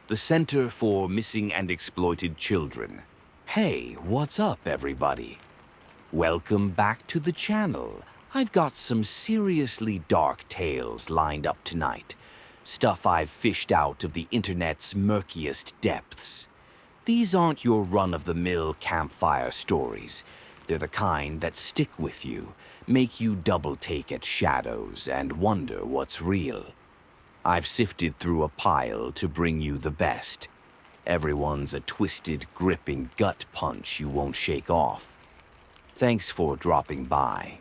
the Center for Missing and Exploited Children. Hey, what's up, everybody? Welcome back to the channel. I've got some seriously dark tales lined up tonight. Stuff I've fished out of the internet's murkiest depths. These aren't your run-of-the-mill campfire stories. They're the kind that stick with you, make you double-take at shadows and wonder what's real. I've sifted through a pile to bring you the best. Everyone's a twisted, gripping gut punch you won't shake off. Thanks for dropping by.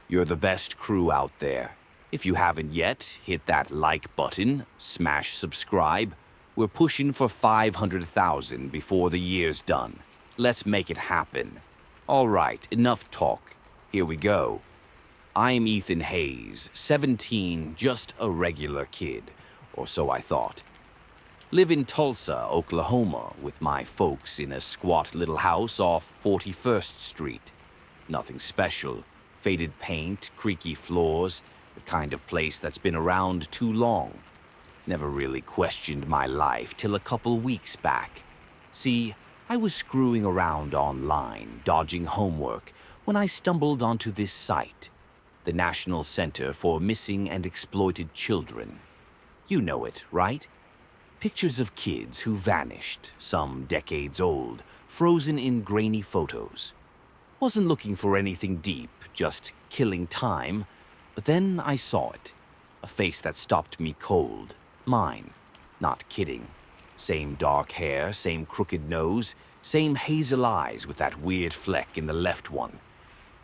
You're the best crew out there. If you haven't yet, hit that like button, smash subscribe. We're pushing for 500,000 before the year's done. Let's make it happen. All right, enough talk. Here we go. I'm Ethan Hayes, 17, just a regular kid, or so I thought. Live in Tulsa, Oklahoma, with my folks in a squat little house off 41st Street. Nothing special. Faded paint, creaky floors, the kind of place that's been around too long. Never really questioned my life till a couple weeks back. See, I was screwing around online, dodging homework, when I stumbled onto this site, the National Center for Missing and Exploited Children. You know it, right? Pictures of kids who vanished, some decades old, frozen in grainy photos. Wasn't looking for anything deep, just killing time, but then I saw it. A face that stopped me cold. Mine. Not kidding. Same dark hair, same crooked nose, same hazel eyes with that weird fleck in the left one.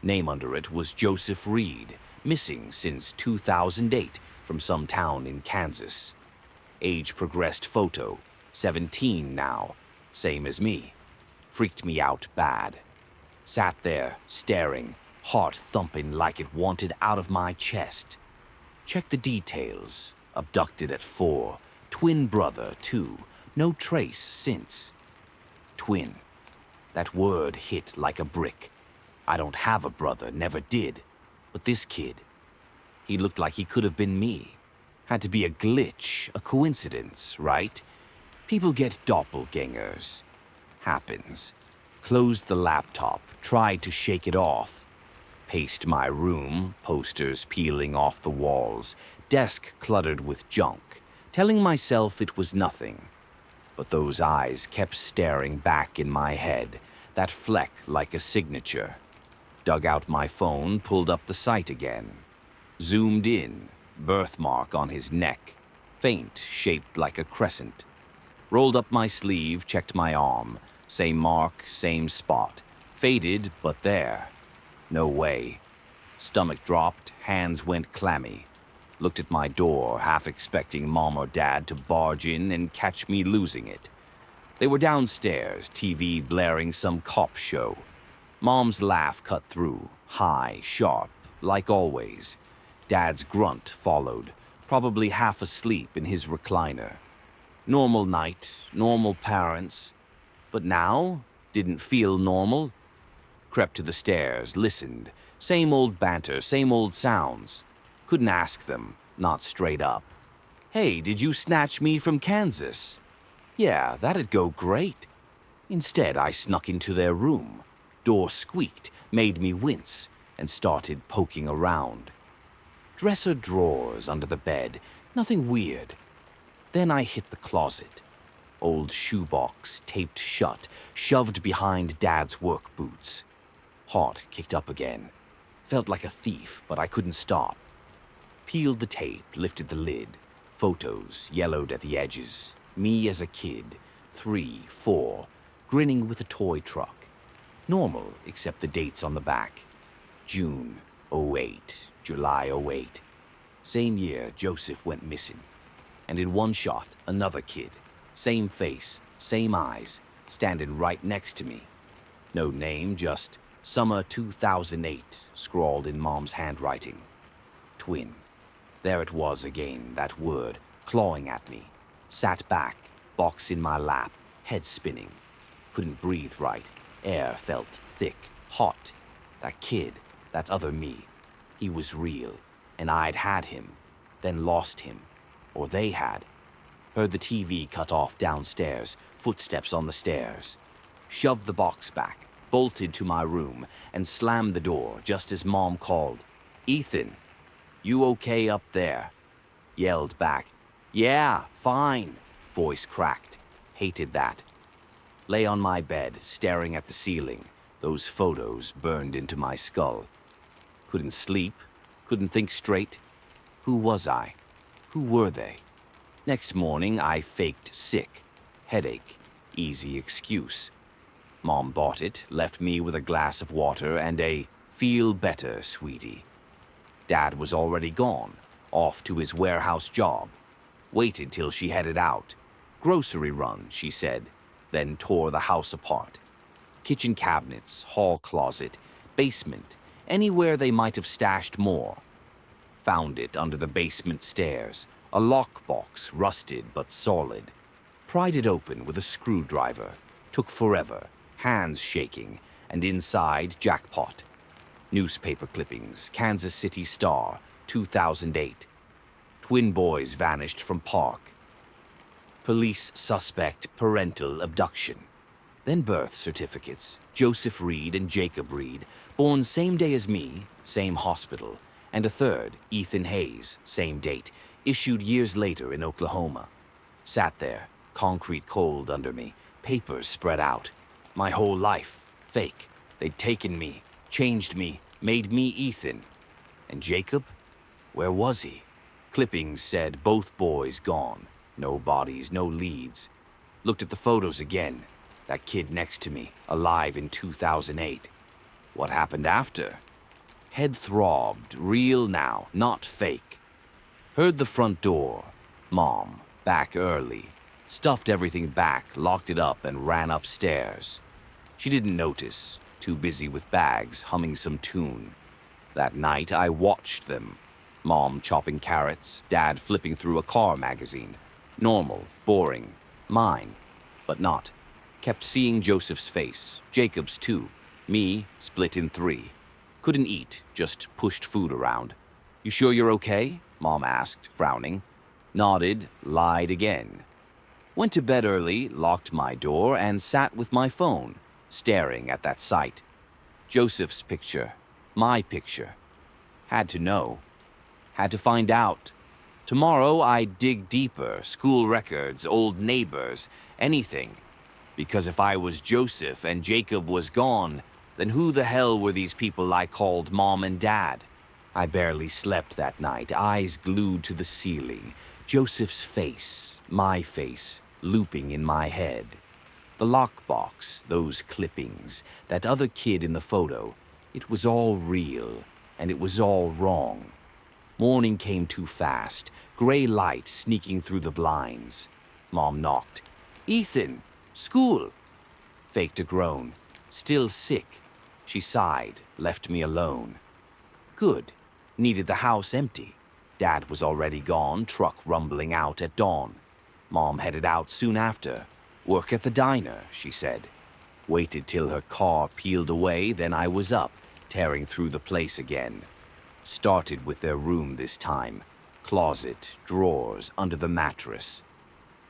Name under it was Joseph Reed, missing since 2008 from some town in Kansas. Age progressed photo, 17 now, same as me. Freaked me out bad. Sat there, staring, heart thumping like it wanted out of my chest. Check the details. Abducted at 4. Twin brother, 2. No trace since. Twin. That word hit like a brick. I don't have a brother, never did. But this kid, he looked like he could have been me. Had to be a glitch, a coincidence, right? People get doppelgangers. Happens. Closed the laptop, tried to shake it off. Paced my room, posters peeling off the walls, desk cluttered with junk, telling myself it was nothing. But those eyes kept staring back in my head, that fleck like a signature. Dug out my phone, pulled up the site again. Zoomed in, birthmark on his neck, faint, shaped like a crescent. Rolled up my sleeve, checked my arm. Same mark, same spot. Faded, but there. No way. Stomach dropped, hands went clammy. Looked at my door, half expecting Mom or Dad to barge in and catch me losing it. They were downstairs, TV blaring some cop show. Mom's laugh cut through, high, sharp, like always. Dad's grunt followed, probably half asleep in his recliner. Normal night, normal parents. But now, didn't feel normal. Crept to the stairs, listened. Same old banter, same old sounds. Couldn't ask them, not straight up. Hey, did you snatch me from Kansas? Yeah, that'd go great. Instead, I snuck into their room. Door squeaked, made me wince, and started poking around. Dresser drawers under the bed, nothing weird. Then I hit the closet. Old shoebox, taped shut, shoved behind Dad's work boots. Heart kicked up again. Felt like a thief, but I couldn't stop. Peeled the tape, lifted the lid. Photos, yellowed at the edges. Me as a kid, 3, 4, grinning with a toy truck. Normal, except the dates on the back. June '08, July '08. Same year Joseph went missing. And in one shot, another kid. Same face, same eyes, standing right next to me. No name, just Summer 2008, scrawled in Mom's handwriting. Twin. There it was again, that word, clawing at me. Sat back, box in my lap, head spinning. Couldn't breathe right. Air felt thick, hot. That kid, that other me. He was real, and I'd had him, then lost him. Or they had. Heard the TV cut off downstairs, footsteps on the stairs. Shoved the box back, bolted to my room, and slammed the door just as Mom called, "Ethan, you okay up there?" Yelled back, "Yeah, fine." Voice cracked. Hated that. Lay on my bed, staring at the ceiling, those photos burned into my skull. Couldn't sleep, couldn't think straight. Who was I? Who were they? Next morning, I faked sick. Headache. Easy excuse. Mom bought it, left me with a glass of water and a "feel better, sweetie." Dad was already gone, off to his warehouse job. Waited till she headed out. Grocery run, she said, then tore the house apart. Kitchen cabinets, hall closet, basement, anywhere they might have stashed more. Found it under the basement stairs, a lockbox, rusted but solid. Pried it open with a screwdriver. Took forever, hands shaking, and inside, jackpot. Newspaper clippings, Kansas City Star, 2008. Twin boys vanished from park. Police suspect parental abduction. Then birth certificates, Joseph Reed and Jacob Reed, born same day as me, same hospital, and a third, Ethan Hayes, same date, issued years later in Oklahoma. Sat there, concrete cold under me, papers spread out. My whole life, fake. They'd taken me, changed me, made me Ethan. And Jacob? Where was he? Clippings said both boys gone. No bodies, no leads. Looked at the photos again. That kid next to me, alive in 2008. What happened after? Head throbbed, real now, not fake. Heard the front door. Mom, back early. Stuffed everything back, locked it up, and ran upstairs. She didn't notice, too busy with bags, humming some tune. That night, I watched them. Mom chopping carrots, Dad flipping through a car magazine. Normal, boring, mine, but not. Kept seeing Joseph's face, Jacob's too. Me, split in three. Couldn't eat, just pushed food around. "You sure you're okay?" Mom asked, frowning. Nodded, lied again. Went to bed early, locked my door, and sat with my phone, staring at that sight. Joseph's picture, my picture. Had to know. Had to find out. Tomorrow I'd dig deeper, school records, old neighbors, anything. Because if I was Joseph and Jacob was gone, then who the hell were these people I called Mom and Dad? I barely slept that night, eyes glued to the ceiling. Joseph's face, my face, looping in my head. The lockbox, those clippings, that other kid in the photo. It was all real, and it was all wrong. Morning came too fast, gray light sneaking through the blinds. Mom knocked. "Ethan, school." Faked a groan. Still sick. She sighed, left me alone. Good. Needed the house empty. Dad was already gone, truck rumbling out at dawn. Mom headed out soon after. "Work at the diner," she said. Waited till her car peeled away, then I was up, tearing through the place again. Started with their room this time. Closet, drawers, under the mattress.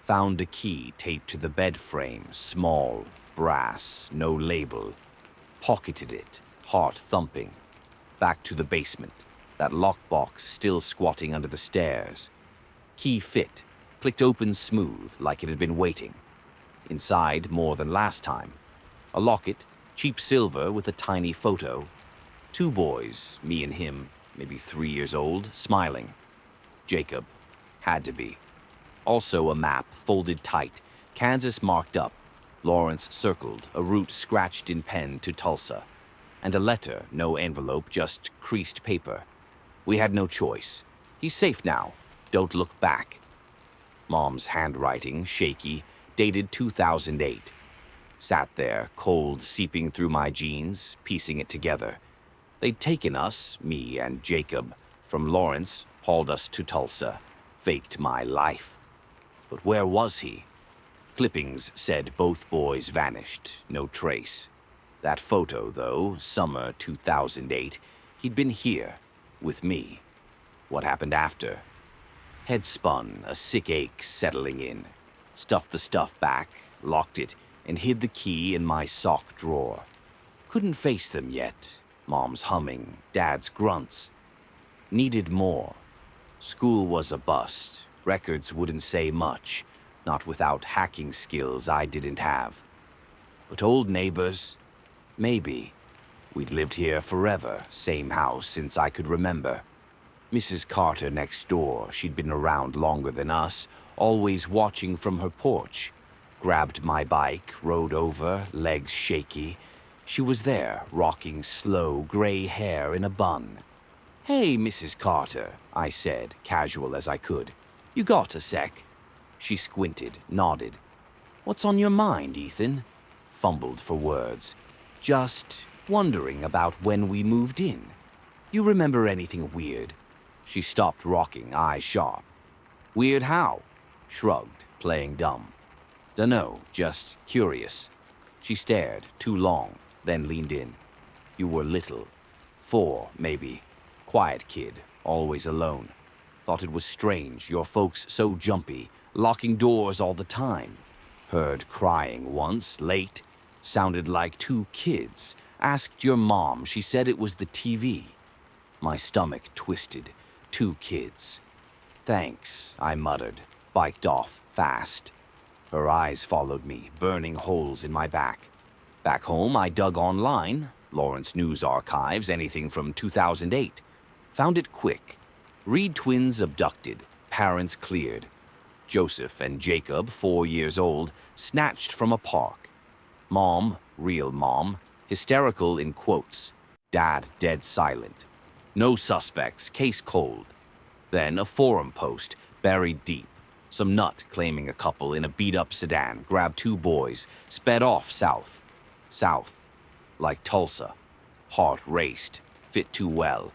Found a key taped to the bed frame, small, brass, no label. Pocketed it, heart thumping. Back to the basement, that lockbox still squatting under the stairs. Key fit, clicked open smooth like it had been waiting. Inside more than last time. A locket, cheap silver with a tiny photo. Two boys, me and him, maybe 3 years old, smiling. Jacob. Had to be. Also a map, folded tight, Kansas marked up, Lawrence circled, a route scratched in pen to Tulsa. And a letter, no envelope, just creased paper. We had no choice. He's safe now. Don't look back. Mom's handwriting, shaky, dated 2008. Sat there, cold seeping through my jeans, piecing it together. They'd taken us, me and Jacob, from Lawrence, hauled us to Tulsa, faked my life. But where was he? Clippings said both boys vanished, no trace. That photo, though, summer 2008, he'd been here, with me. What happened after? Head spun, a sick ache settling in. Stuffed the stuff back, locked it, and hid the key in my sock drawer. Couldn't face them yet. Mom's humming, Dad's grunts. Needed more. School was a bust. Records wouldn't say much, not without hacking skills I didn't have. But old neighbors? Maybe. We'd lived here forever, same house since I could remember. Mrs. Carter next door, she'd been around longer than us, always watching from her porch. Grabbed my bike, rode over, legs shaky. She was there, rocking slow, gray hair in a bun. "Hey, Mrs. Carter," I said, casual as I could. "You got a sec?" She squinted, nodded. "What's on your mind, Ethan?" Fumbled for words. "Just wondering about when we moved in. You remember anything weird?" She stopped rocking, eyes sharp. "Weird how?" Shrugged, playing dumb. "Dunno, just curious." She stared, too long, then leaned in. "You were little. 4, maybe. Quiet kid, always alone. Thought it was strange, your folks so jumpy, locking doors all the time. Heard crying once, late. Sounded like 2 kids. Asked your mom, she said it was the TV. My stomach twisted. 2 kids. Thanks, I muttered, biked off fast. Her eyes followed me, burning holes in my back. Back home, I dug online, Lawrence News Archives, anything from 2008. Found it quick. Reed twins abducted, parents cleared. Joseph and Jacob, 4 years old, snatched from a park. Mom, real mom, hysterical in quotes. Dad dead silent. No suspects, case cold. Then a forum post, buried deep. Some nut claiming a couple in a beat-up sedan, grabbed 2 boys, sped off south. South. Like Tulsa. Heart raced. Fit too well.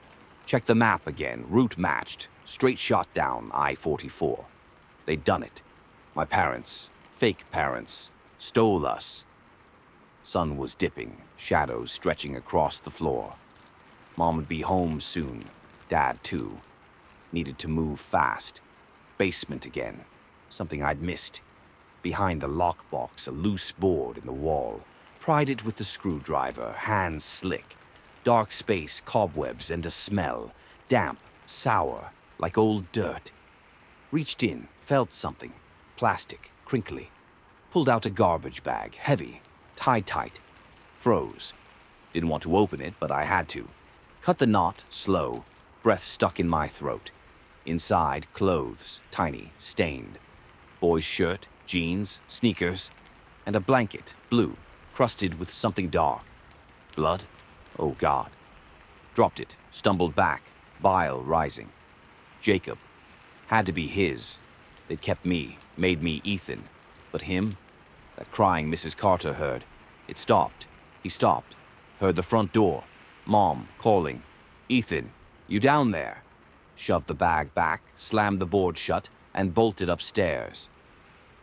Check the map again, route matched. Straight shot down I-44. They'd done it. My parents, fake parents, stole us. Sun was dipping, shadows stretching across the floor. Mom would be home soon. Dad, too. Needed to move fast. Basement again. Something I'd missed. Behind the lockbox, a loose board in the wall. Pried it with the screwdriver, hands slick. Dark space, cobwebs, and a smell. Damp, sour, like old dirt. Reached in, felt something. Plastic, crinkly. Pulled out a garbage bag, heavy, tied tight. Froze. Didn't want to open it, but I had to. Cut the knot, slow. Breath stuck in my throat. Inside, clothes, tiny, stained. Boy's shirt, jeans, sneakers, and a blanket, blue, crusted with something dark. Blood? Oh, God. Dropped it, stumbled back, bile rising. Jacob. Had to be his. They'd kept me, made me Ethan. But him? That crying Mrs. Carter heard. It stopped. He stopped. Heard the front door. Mom, calling. "Ethan, you down there?" Shoved the bag back, slammed the board shut, and bolted upstairs.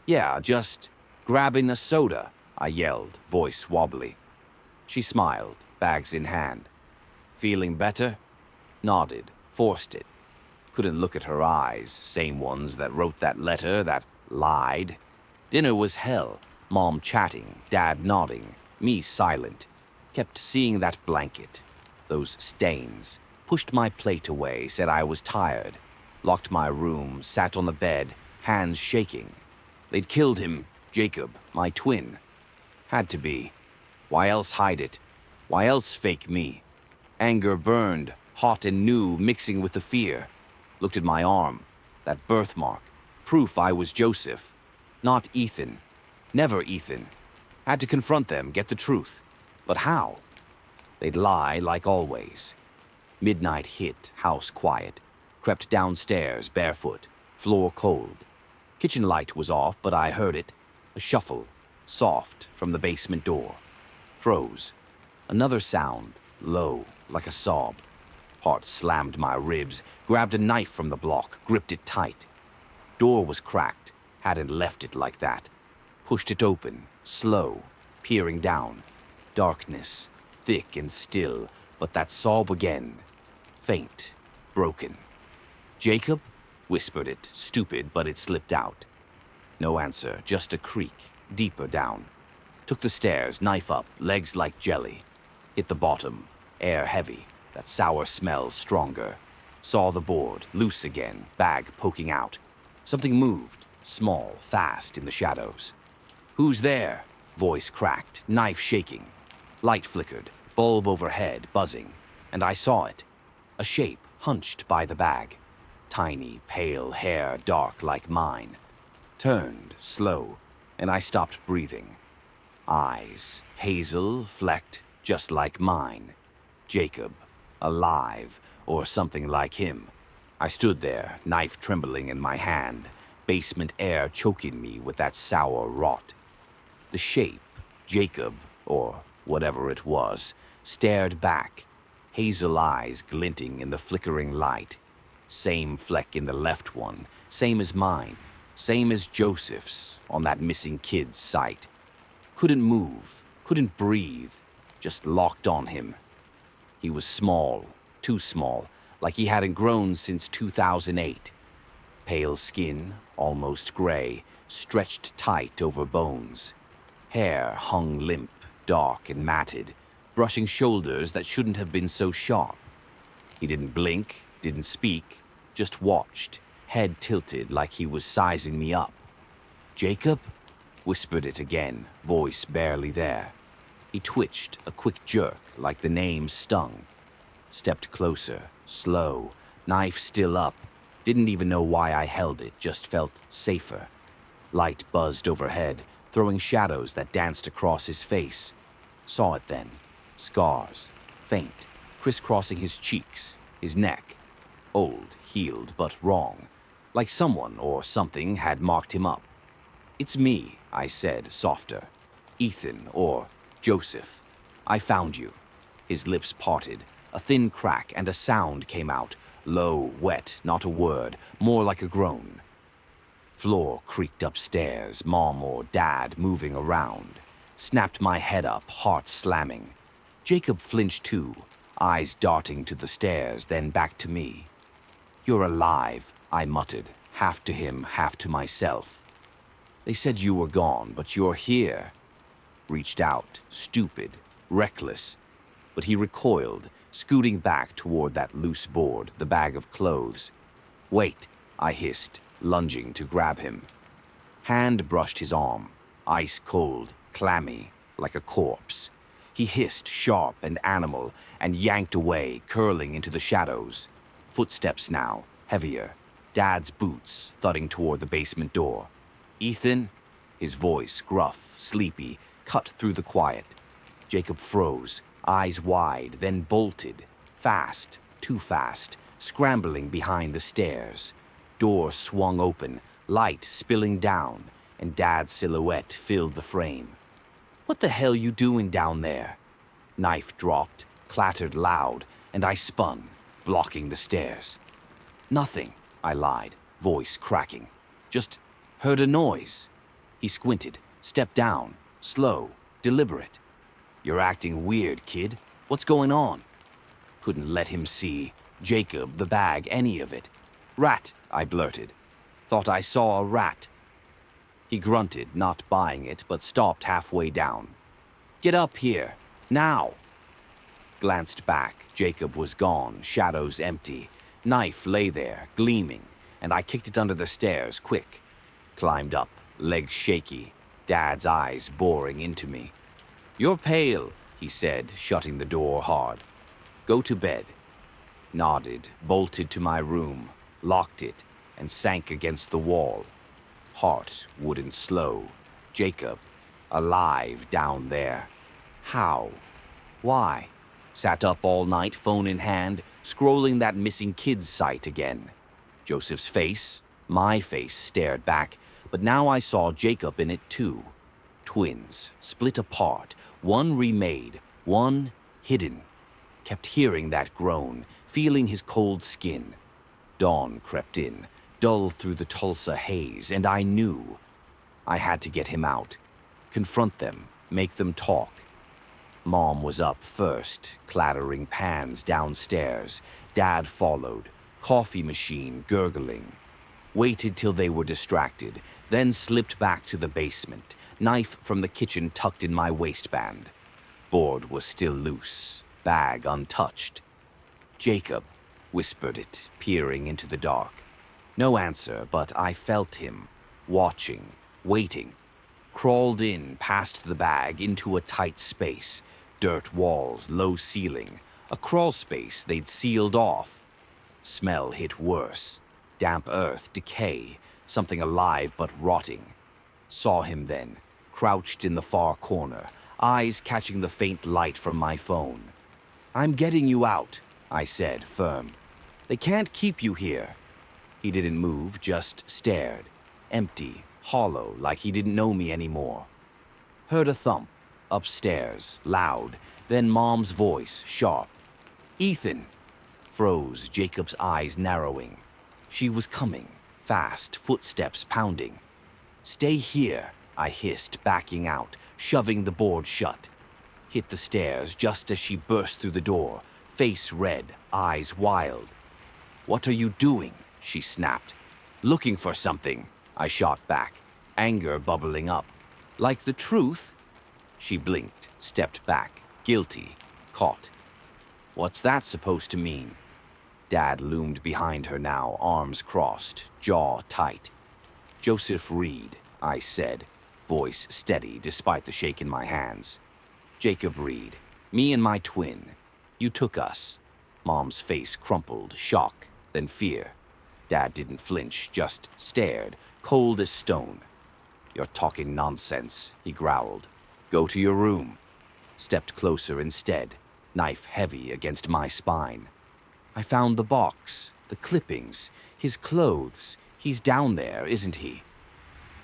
"Yeah, just grabbing a soda," I yelled, voice wobbly. She smiled, bags in hand. "Feeling better?" Nodded, forced it. Couldn't look at her eyes, same ones that wrote that letter, that lied. Dinner was hell, Mom chatting, Dad nodding, me silent. Kept seeing that blanket, those stains. Pushed my plate away, said I was tired. Locked my room, sat on the bed, hands shaking. They'd killed him, Jacob, my twin. Had to be. Why else hide it? Why else fake me? Anger burned, hot and new, mixing with the fear. Looked at my arm, that birthmark, proof I was Joseph. Not Ethan. Never Ethan. Had to confront them, get the truth. But how? They'd lie like always. Midnight hit, house quiet. Crept downstairs, barefoot, floor cold. Kitchen light was off, but I heard it. A shuffle, soft, from the basement door. Froze. Another sound, low, like a sob. Heart slammed my ribs, grabbed a knife from the block, gripped it tight. Door was cracked, hadn't left it like that. Pushed it open, slow, peering down. Darkness, thick and still, but that sob again. Faint, broken. Jacob? Whispered it, stupid, but it slipped out. No answer, just a creak, deeper down. Took the stairs, knife up, legs like jelly. Hit the bottom, air heavy, that sour smell stronger. Saw the board, loose again, bag poking out. Something moved, small, fast in the shadows. "Who's there?" Voice cracked, knife shaking. Light flickered, bulb overhead buzzing, and I saw it. A shape hunched by the bag. Tiny, pale hair dark like mine. Turned, slow, and I stopped breathing. Eyes, hazel, flecked, just like mine. Jacob, alive, or something like him. I stood there, knife trembling in my hand, basement air choking me with that sour rot. The shape, Jacob, or whatever it was, stared back, hazel eyes glinting in the flickering light. Same fleck in the left one, same as mine, same as Joseph's on that missing kid's site. Couldn't move, couldn't breathe, just locked on him. He was small, too small, like he hadn't grown since 2008. Pale skin, almost gray, stretched tight over bones. Hair hung limp, dark and matted, brushing shoulders that shouldn't have been so sharp. He didn't blink, didn't speak, just watched, head tilted like he was sizing me up. "Jacob?" Whispered it again, voice barely there. He twitched, a quick jerk, like the name stung. Stepped closer, slow, knife still up. Didn't even know why I held it, just felt safer. Light buzzed overhead, throwing shadows that danced across his face. Saw it then. Scars, faint, crisscrossing his cheeks, his neck. Old, healed, but wrong. Like someone or something had marked him up. "It's me," I said, softer. "Ethan, or Joseph. I found you." His lips parted. A thin crack and a sound came out. Low, wet, not a word, more like a groan. Floor creaked upstairs, Mom or Dad moving around. Snapped my head up, heart slamming. Jacob flinched too, eyes darting to the stairs, then back to me. "You're alive," I muttered, half to him, half to myself. "They said you were gone, but you're here." Reached out, stupid, reckless. But he recoiled, scooting back toward that loose board, the bag of clothes. "Wait," I hissed, lunging to grab him. Hand brushed his arm, ice cold, clammy, like a corpse. He hissed, sharp and animal, and yanked away, curling into the shadows. Footsteps now, heavier. Dad's boots thudding toward the basement door. "Ethan?" His voice, gruff, sleepy, cut through the quiet. Jacob froze, eyes wide, then bolted. Fast, too fast, scrambling behind the stairs. Door swung open, light spilling down, and Dad's silhouette filled the frame. "What the hell you doing down there?" Knife dropped, clattered loud, and I spun, blocking the stairs. "Nothing," I lied, voice cracking. "Just heard a noise." He squinted, stepped down, slow, deliberate. "You're acting weird, kid. What's going on?" Couldn't let him see. Jacob, the bag, any of it. "Rat," I blurted. "Thought I saw a rat." He grunted, not buying it, but stopped halfway down. "Get up here. Now." Glanced back. Jacob was gone, shadows empty. Knife lay there, gleaming, and I kicked it under the stairs, quick. Climbed up, legs shaky, Dad's eyes boring into me. "You're pale," he said, shutting the door hard. "Go to bed." Nodded, bolted to my room, locked it, and sank against the wall. Heart wouldn't slow. Jacob, alive down there. How? Why? Sat up all night, phone in hand, scrolling that missing kid's site again. Joseph's face, my face, stared back, but now I saw Jacob in it too. Twins, split apart, one remade, one hidden. Kept hearing that groan, feeling his cold skin. Dawn crept in, dull through the Tulsa haze, and I knew. I had to get him out. Confront them, make them talk. Mom was up first, clattering pans downstairs. Dad followed, coffee machine gurgling. waited till they were distracted, then slipped back to the basement, knife from the kitchen tucked in my waistband. Board was still loose, bag untouched. "Jacob," whispered it, peering into the dark. No answer, but I felt him, watching, waiting. Crawled in past the bag into a tight space, dirt walls, low ceiling, a crawl space they'd sealed off. Smell hit worse. Damp earth, decay, something alive but rotting. Saw him then, crouched in the far corner, eyes catching the faint light from my phone. "I'm getting you out," I said, firm. "They can't keep you here." He didn't move, just stared, empty, hollow, like he didn't know me anymore. Heard a thump, upstairs, loud, then Mom's voice, sharp. "Ethan!" Froze, Jacob's eyes narrowing. She was coming, fast, footsteps pounding. "Stay here," I hissed, backing out, shoving the board shut. Hit the stairs just as she burst through the door, face red, eyes wild. "What are you doing?" she snapped. "Looking for something," I shot back, anger bubbling up. "Like the truth?" She blinked, stepped back, guilty, caught. "What's that supposed to mean?" Dad loomed behind her now, arms crossed, jaw tight. "Joseph Reed," I said, voice steady despite the shake in my hands. "Jacob Reed, me and my twin. You took us." Mom's face crumpled, shock, then fear. Dad didn't flinch, just stared, cold as stone. "You're talking nonsense," he growled. "Go to your room." Stepped closer instead, knife heavy against my spine. "I found the box, the clippings, his clothes. He's down there, isn't he?"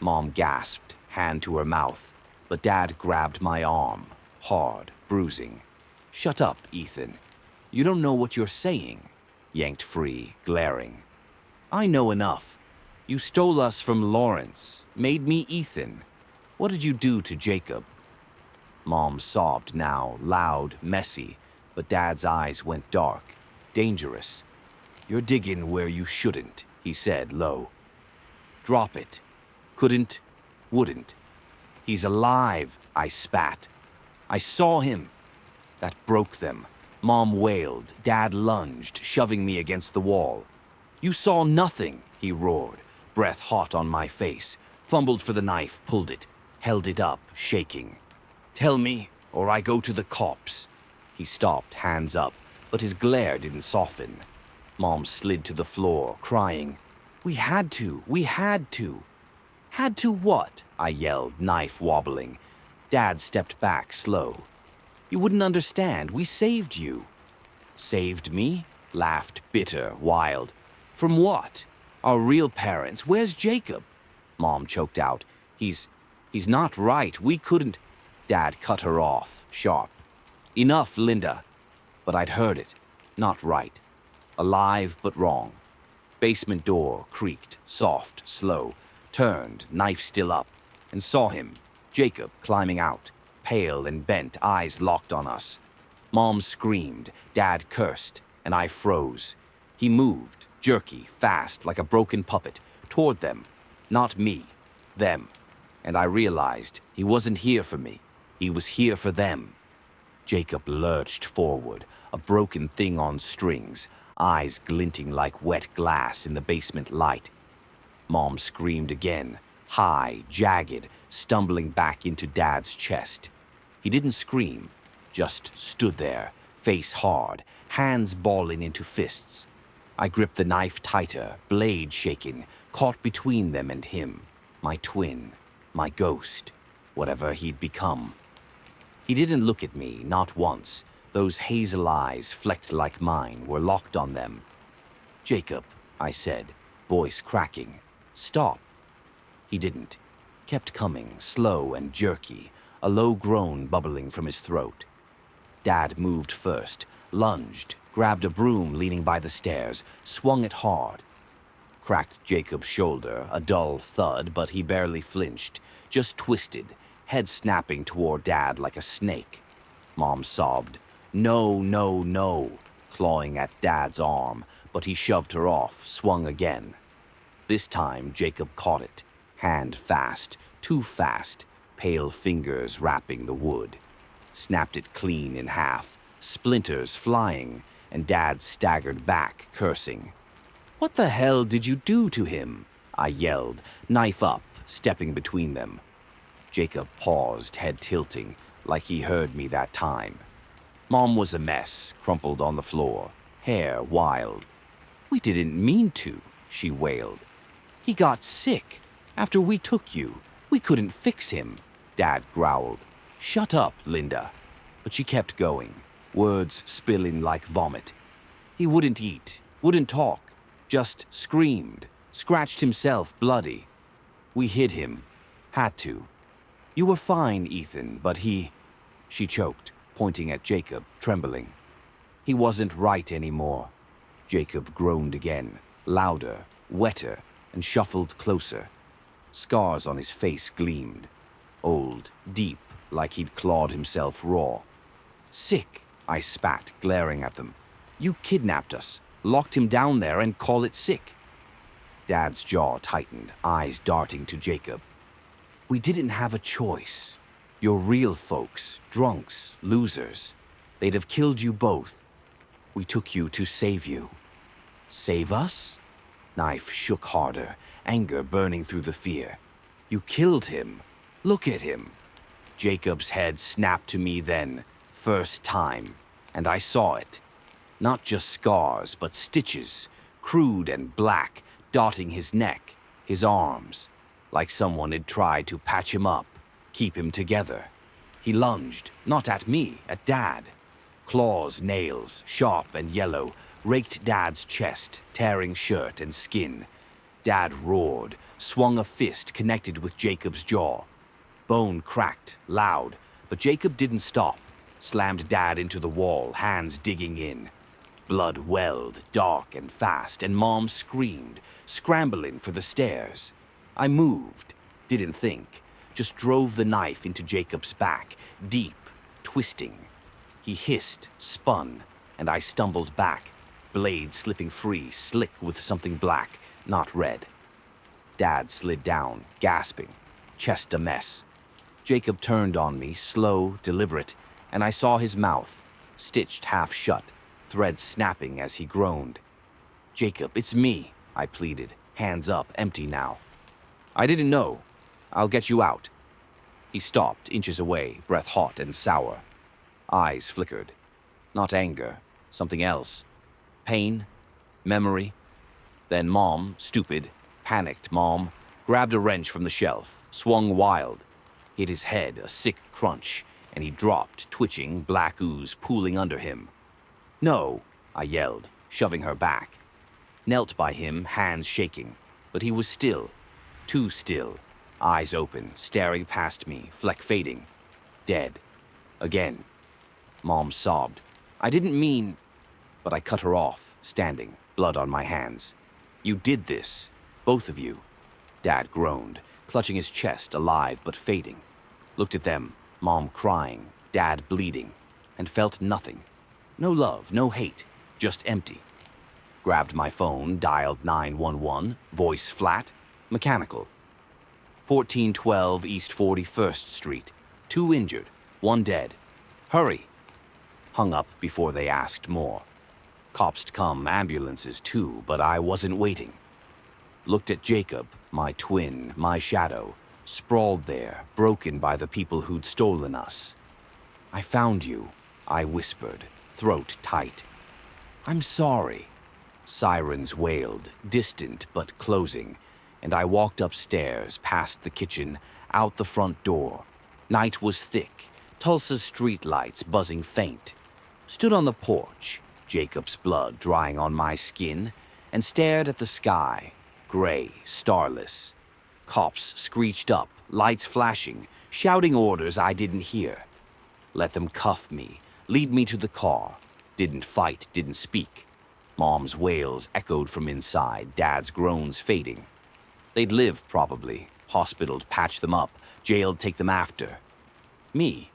Mom gasped, hand to her mouth, but Dad grabbed my arm, hard, bruising. "Shut up, Ethan. You don't know what you're saying." Yanked free, glaring. "I know enough. You stole us from Lawrence, made me Ethan. What did you do to Jacob?" Mom sobbed now, loud, messy, but Dad's eyes went dark, dangerous. "You're digging where you shouldn't," he said low. "Drop it. Couldn't, wouldn't. He's alive," I spat. "I saw him." That broke them. Mom wailed. Dad lunged, shoving me against the wall. "You saw nothing," he roared, breath hot on my face. Fumbled for the knife, pulled it, held it up, shaking. "Tell me, or I go to the cops." He stopped, hands up, but his glare didn't soften. Mom slid to the floor, crying. We had to. "Had to what?" I yelled, knife wobbling. Dad stepped back, slow. "You wouldn't understand. We saved you." "Saved me?" Laughed, bitter, wild. "From what? Our real parents. Where's Jacob?" Mom choked out. He's not right. We couldn't." Dad cut her off, sharp. "Enough, Linda." But I'd heard it. Not right. Alive but wrong. Basement door creaked, soft, slow. Turned, knife still up, and saw him, Jacob, climbing out, pale and bent, eyes locked on us. Mom screamed, Dad cursed, and I froze. He moved, jerky, fast, like a broken puppet, toward them. Not me, them. And I realized he wasn't here for me. He was here for them. Jacob lurched forward, a broken thing on strings, eyes glinting like wet glass in the basement light. Mom screamed again, high, jagged, stumbling back into Dad's chest. He didn't scream, just stood there, face hard, hands balling into fists. I gripped the knife tighter, blade shaking, caught between them and him, my twin, my ghost, whatever he'd become. He didn't look at me, not once. Those hazel eyes, flecked like mine, were locked on them. "Jacob," I said, voice cracking. "Stop." He didn't. Kept coming, slow and jerky, a low groan bubbling from his throat. Dad moved first, lunged, grabbed a broom leaning by the stairs, swung it hard. Cracked Jacob's shoulder, a dull thud, but he barely flinched, just twisted, head snapping toward Dad like a snake. Mom sobbed, "No, no, no," clawing at Dad's arm, but he shoved her off, swung again. This time, Jacob caught it, hand fast, too fast, pale fingers wrapping the wood. Snapped it clean in half, splinters flying, and Dad staggered back, cursing. "What the hell did you do to him?" I yelled, knife up, stepping between them. Jacob paused, head tilting, like he heard me that time. Mom was a mess, crumpled on the floor, hair wild. "We didn't mean to," she wailed. "He got sick. After we took you, we couldn't fix him," Dad growled. "Shut up, Linda." But she kept going, words spilling like vomit. "He wouldn't eat, wouldn't talk, just screamed, scratched himself bloody. We hid him. Had to. You were fine, Ethan, but he—" She choked, pointing at Jacob, trembling. "He wasn't right anymore." Jacob groaned again, louder, wetter, and shuffled closer. Scars on his face gleamed. Old, deep, like he'd clawed himself raw. "Sick," I spat, glaring at them. "You kidnapped us, locked him down there, and call it sick." Dad's jaw tightened, eyes darting to Jacob. "We didn't have a choice. You're real folks, drunks, losers. They'd have killed you both. We took you to save you." "Save us?" Knife shook harder, anger burning through the fear. "You killed him. Look at him." Jacob's head snapped to me then, first time, and I saw it. Not just scars, but stitches, crude and black, dotting his neck, his arms, like someone had tried to patch him up, keep him together. He lunged, not at me, at Dad. Claws, nails, sharp and yellow, raked Dad's chest, tearing shirt and skin. Dad roared, swung a fist connected with Jacob's jaw. Bone cracked, loud, but Jacob didn't stop, slammed Dad into the wall, hands digging in. Blood welled, dark and fast, and Mom screamed, scrambling for the stairs. I moved, didn't think, just drove the knife into Jacob's back, deep, twisting. He hissed, spun, and I stumbled back, blade slipping free, slick with something black, not red. Dad slid down, gasping, chest a mess. Jacob turned on me, slow, deliberate, and I saw his mouth, stitched half shut, threads snapping as he groaned. "Jacob, it's me," I pleaded, hands up, empty now. "I didn't know. I'll get you out." He stopped, inches away, breath hot and sour. Eyes flickered. Not anger, something else. Pain, memory. Then Mom, stupid, panicked Mom, grabbed a wrench from the shelf, swung wild, hit his head, a sick crunch, and he dropped, twitching, black ooze pooling under him. "No," I yelled, shoving her back. Knelt by him, hands shaking, but he was still, too still, eyes open, staring past me, fleck fading. Dead. Again. Mom sobbed. "I didn't mean—" But I cut her off, standing, blood on my hands. "You did this. Both of you." Dad groaned, clutching his chest, alive but fading. Looked at them, Mom crying, Dad bleeding, and felt nothing. No love, no hate, just empty. Grabbed my phone, dialed 911, voice flat, mechanical. 1412 East 41st Street. 2 injured, 1 dead. Hurry. Hung up before they asked more. Cops come, ambulances too, but I wasn't waiting. Looked at Jacob, my twin, my shadow, sprawled there, broken by the people who'd stolen us. "I found you," I whispered, throat tight. "I'm sorry." Sirens wailed, distant but closing, and I walked upstairs, past the kitchen, out the front door. Night was thick, Tulsa's streetlights buzzing faint. Stood on the porch, Jacob's blood drying on my skin, and stared at the sky, gray, starless. Cops screeched up, lights flashing, shouting orders I didn't hear. Let them cuff me, lead me to the car. Didn't fight, didn't speak. Mom's wails echoed from inside, Dad's groans fading. They'd live, probably. Hospital'd patch them up, jail'd take them after. Me?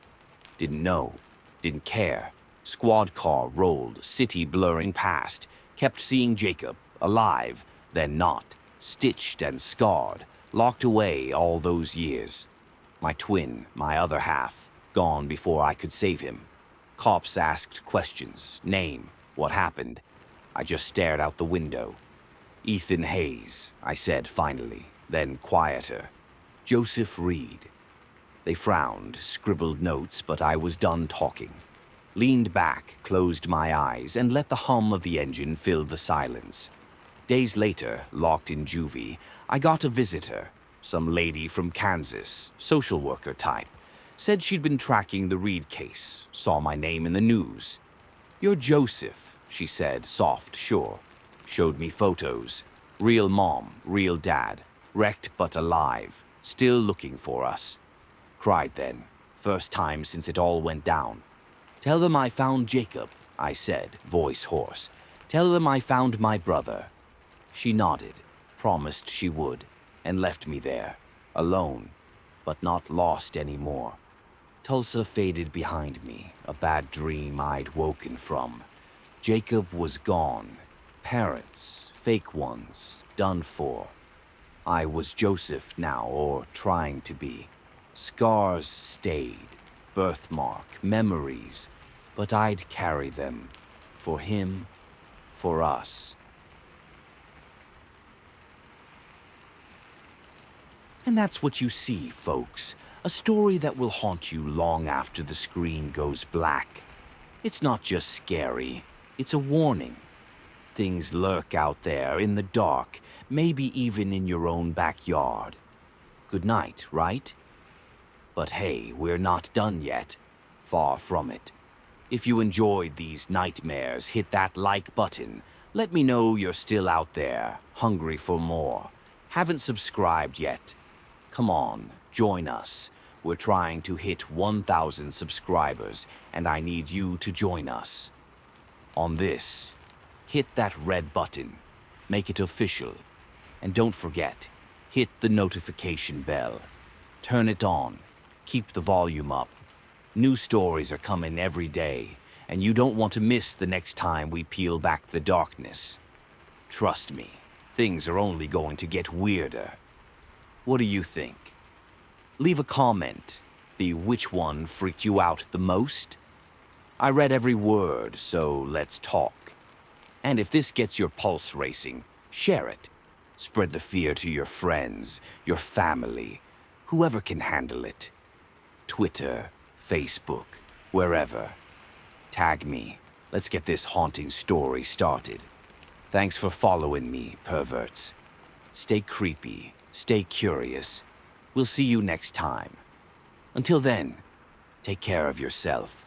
Didn't know, didn't care. Squad car rolled, city blurring past. Kept seeing Jacob, alive, then not. stitched and scarred, locked away all those years. My twin, my other half, gone before I could save him. Cops asked questions, name, what happened. I just stared out the window. Ethan Hayes, I said finally, then quieter. Joseph Reed. They frowned, scribbled notes, but I was done talking. Leaned back, closed my eyes, and let the hum of the engine fill the silence. Days later, locked in juvie, I got a visitor, some lady from Kansas, social worker type. Said she'd been tracking the Reed case, saw my name in the news. "You're Joseph," she said, soft, sure. Showed me photos. Real mom, real dad, wrecked but alive, still looking for us. Cried then, first time since it all went down. "Tell them I found Jacob," I said, voice hoarse. "Tell them I found my brother." She nodded, promised she would, and left me there, alone, but not lost anymore. Tulsa faded behind me, a bad dream I'd woken from. Jacob was gone. Parents, fake ones, done for. I was Joseph now, or trying to be. Scars stayed, birthmark, memories, but I'd carry them. For him, for us. And that's what you see, folks. A story that will haunt you long after the screen goes black. It's not just scary, it's a warning. Things lurk out there in the dark, maybe even in your own backyard. Good night, right? But hey, we're not done yet. Far from it. If you enjoyed these nightmares, hit that like button. Let me know you're still out there, hungry for more. Haven't subscribed yet? Come on, join us. We're trying to hit 1,000 subscribers, and I need you to join us. On this, hit that red button. Make it official. And don't forget, hit the notification bell. Turn it on. Keep the volume up. New stories are coming every day, and you don't want to miss the next time we peel back the darkness. Trust me, things are only going to get weirder. What do you think? Leave a comment. The which one freaked you out the most? I read every word, so let's talk. And if this gets your pulse racing, share it. Spread the fear to your friends, your family, whoever can handle it. Twitter, Facebook, wherever. Tag me. Let's get this haunting story started. Thanks for following me, perverts. Stay creepy, stay curious. We'll see you next time. Until then, take care of yourself.